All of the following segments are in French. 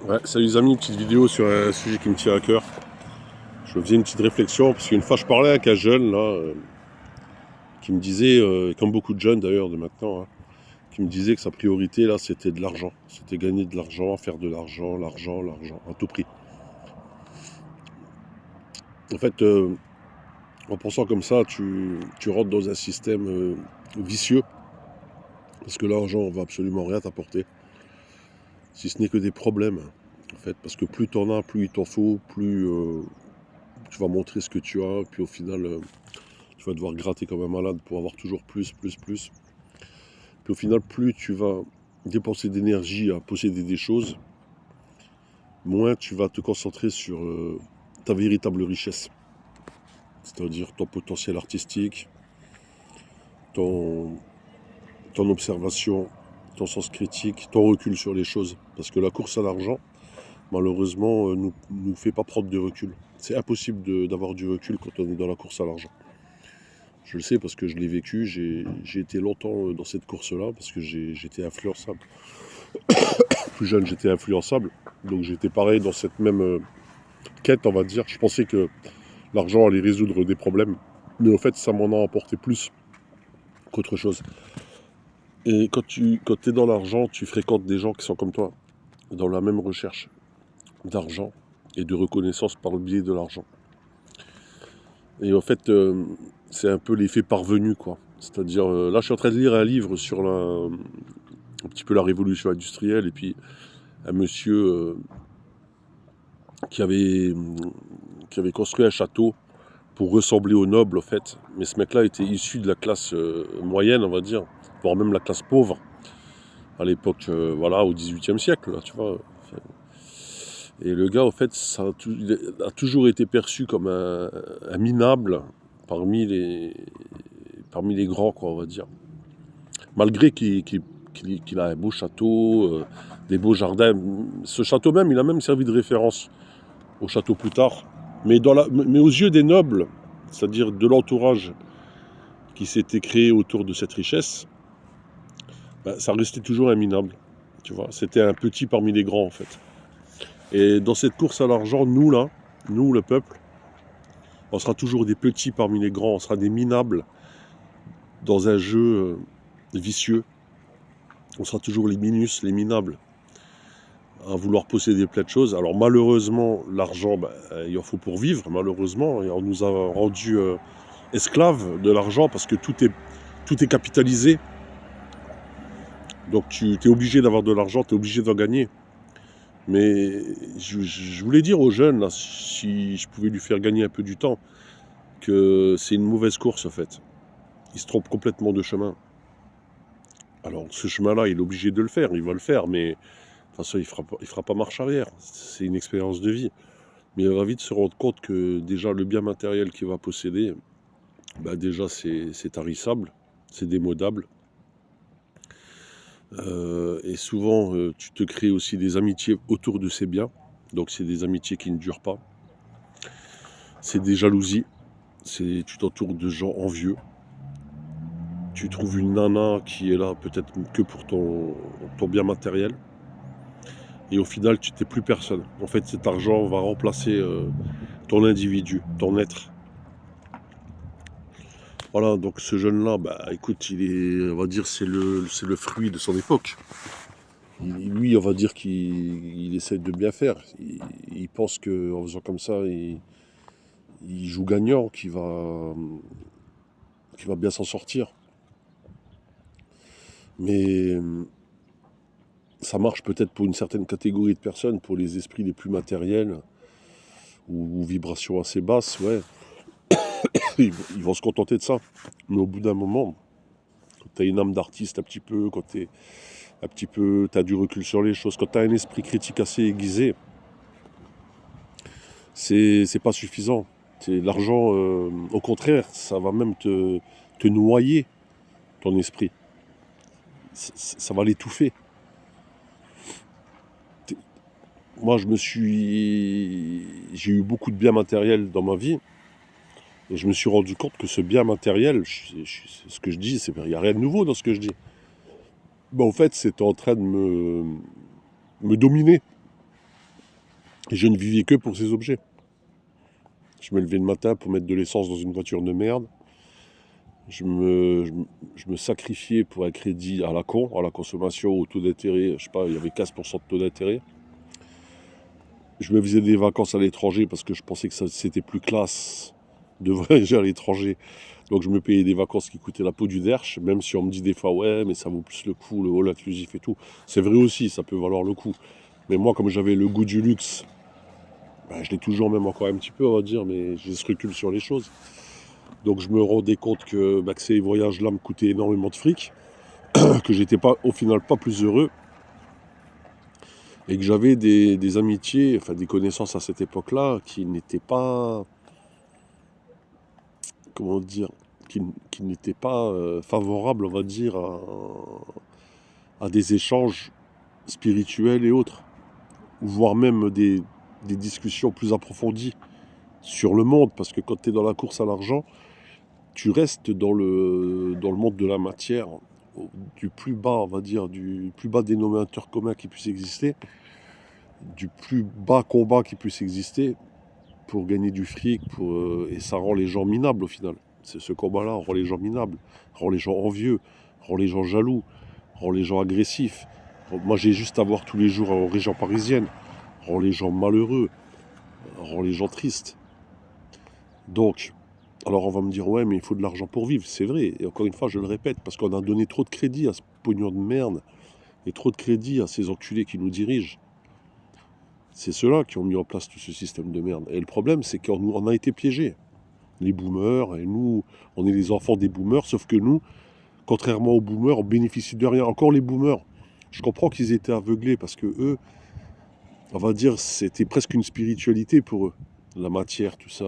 Ouais, salut les amis, une petite vidéo sur un sujet qui me tient à cœur. Je me faisais une petite réflexion, parce qu'une fois je parlais avec un jeune là, qui me disait, comme beaucoup de jeunes d'ailleurs de maintenant, hein, qui me disait que sa priorité là c'était de l'argent. C'était gagner de l'argent, faire de l'argent, l'argent, à tout prix. En fait, en pensant comme ça, tu rentres dans un système vicieux, parce que l'argent va absolument rien t'apporter, si ce n'est que des problèmes. En fait, parce que plus t'en as, plus il t'en faut, plus tu vas montrer ce que tu as, puis au final tu vas devoir gratter comme un malade pour avoir toujours plus, plus, plus. Puis au final, plus tu vas dépenser d'énergie à posséder des choses, moins tu vas te concentrer sur ta véritable richesse. C'est-à-dire ton potentiel artistique, ton, ton observation, ton sens critique, ton recul sur les choses. Parce que la course à l'argent, malheureusement, nous fait pas prendre de recul. C'est impossible d'avoir du recul quand on est dans la course à l'argent. Je le sais parce que je l'ai vécu, j'ai été longtemps dans cette course-là, parce que j'étais influençable. Plus jeune, j'étais influençable, donc j'étais pareil dans cette même quête, on va dire. Je pensais que l'argent allait résoudre des problèmes, mais en fait, ça m'en a apporté plus qu'autre chose. Et quand tu es dans l'argent, tu fréquentes des gens qui sont comme toi, dans la même recherche d'argent et de reconnaissance par le biais de l'argent. Et en fait, c'est un peu l'effet parvenu, quoi. C'est-à-dire, là, je suis en train de lire un livre sur un petit peu la révolution industrielle, et puis un monsieur qui avait, qui avait construit un château pour ressembler aux nobles, en fait. Mais ce mec-là était issu de la classe moyenne, on va dire, voire même la classe pauvre, à l'époque, voilà, au XVIIIe siècle, là, tu vois. Et le gars, en fait, il a toujours été perçu comme un minable parmi parmi les grands, quoi, on va dire. Malgré qu'il a un beau château, des beaux jardins. Ce château même, il a même servi de référence au château plus tard. Mais aux yeux des nobles, c'est-à-dire de l'entourage qui s'était créé autour de cette richesse, ben, ça restait toujours un minable. Tu vois, c'était un petit parmi les grands, en fait. Et dans cette course à l'argent, nous, là, nous, le peuple, on sera toujours des petits parmi les grands, on sera des minables dans un jeu vicieux. On sera toujours les minus, les minables, à vouloir posséder plein de choses. Alors malheureusement, l'argent, ben, il en faut pour vivre, malheureusement. Et on nous a rendus esclaves de l'argent parce que tout est capitalisé. Donc tu es obligé d'avoir de l'argent, tu es obligé d'en gagner. Mais je voulais dire aux jeunes, là, si je pouvais lui faire gagner un peu du temps, que c'est une mauvaise course en fait. Il se trompe complètement de chemin. Alors ce chemin-là, il est obligé de le faire, il va le faire, mais de toute façon, il fera pas marche arrière. C'est une expérience de vie. Mais il va vite se rendre compte que déjà le bien matériel qu'il va posséder, bah déjà c'est tarissable, c'est démodable. Et souvent, tu te crées aussi des amitiés autour de ces biens. Donc c'est des amitiés qui ne durent pas. C'est des jalousies. Tu t'entoures de gens envieux. Tu trouves une nana qui est là peut-être que pour ton bien matériel. Et au final, tu n'es plus personne. En fait, cet argent va remplacer ton individu, ton être. Voilà, donc ce jeune-là, bah écoute, on va dire, c'est le fruit de son époque. Lui, on va dire qu'il essaie de bien faire. Il pense qu'en faisant comme ça, il joue gagnant, qu'il va bien s'en sortir. Mais ça marche peut-être pour une certaine catégorie de personnes, pour les esprits les plus matériels ou vibrations assez basses, ouais. Ils vont se contenter de ça. Mais au bout d'un moment, quand tu as une âme d'artiste un petit peu, quand tu as du recul sur les choses, quand tu as un esprit critique assez aiguisé, c'est pas suffisant. L'argent, au contraire, ça va même te noyer ton esprit. Ça va l'étouffer. Moi, j'ai eu beaucoup de biens matériels dans ma vie, et je me suis rendu compte que ce bien matériel, ce que je dis, il n'y a rien de nouveau dans ce que je dis. En fait, c'était en train de me dominer. Et je ne vivais que pour ces objets. Je me levais le matin pour mettre de l'essence dans une voiture de merde. Je me sacrifiais pour un crédit à la con, à la consommation, au taux d'intérêt. Je sais pas, il y avait 15% de taux d'intérêt. Je me faisais des vacances à l'étranger parce que je pensais que c'était plus classe de voyager à l'étranger. Donc je me payais des vacances qui coûtaient la peau du derche, même si on me dit des fois ouais mais ça vaut plus le coup, le all inclusif et tout. C'est vrai aussi, ça peut valoir le coup. Mais moi comme j'avais le goût du luxe, ben, je l'ai toujours même encore un petit peu on va dire, mais j'ai ce recul sur les choses. Donc je me rendais compte que, bah, que ces voyages-là me coûtaient énormément de fric, que j'étais pas au final pas plus heureux, et que j'avais des amitiés, enfin des connaissances à cette époque-là qui n'étaient pas, comment dire, qui n'étaient pas favorables, on va dire, à des échanges spirituels et autres, voire même des discussions plus approfondies sur le monde, parce que quand tu es dans la course à l'argent, tu restes dans le monde de la matière, du plus bas, on va dire, du plus bas dénominateur commun qui puisse exister, du plus bas combat qui puisse exister pour gagner du fric, et ça rend les gens minables au final. Ce combat-là rend les gens minables, rend les gens envieux, rend les gens jaloux, rend les gens agressifs. Moi, j'ai juste à voir tous les jours en région parisienne, rend les gens malheureux, rend les gens tristes. Donc, alors on va me dire, ouais, mais il faut de l'argent pour vivre. C'est vrai, et encore une fois, je le répète, parce qu'on a donné trop de crédit à ce pognon de merde, et trop de crédit à ces enculés qui nous dirigent. C'est ceux-là qui ont mis en place tout ce système de merde. Et le problème, c'est qu'on a été piégés. Les boomers, et nous, on est les enfants des boomers, sauf que nous, contrairement aux boomers, on bénéficie de rien. Encore les boomers, je comprends qu'ils étaient aveuglés, parce que eux, on va dire, c'était presque une spiritualité pour eux. La matière, tout ça,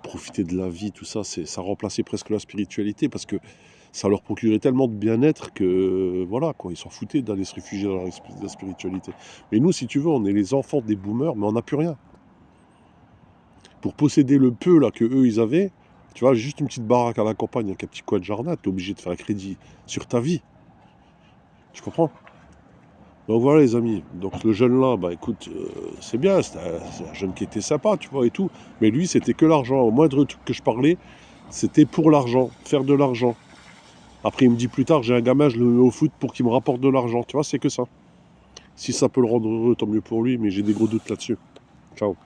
profiter de la vie, tout ça, ça remplaçait presque la spiritualité, parce que ça leur procurait tellement de bien-être que, voilà, quoi, ils s'en foutaient d'aller se réfugier dans la spiritualité. Mais nous, si tu veux, on est les enfants des boomers, mais on n'a plus rien. Pour posséder le peu là que eux ils avaient, tu vois, juste une petite baraque à la campagne avec un petit coin de jardin, t'es obligé de faire un crédit sur ta vie. Tu comprends? Donc voilà les amis. Donc le jeune là, bah écoute, c'est bien, c'est un jeune qui était sympa, tu vois, et tout. Mais lui, c'était que l'argent. Au moindre truc que je parlais, c'était pour l'argent, faire de l'argent. Après, il me dit plus tard, j'ai un gamin, je le mets au foot pour qu'il me rapporte de l'argent. Tu vois, c'est que ça. Si ça peut le rendre heureux, tant mieux pour lui, mais j'ai des gros doutes là-dessus. Ciao.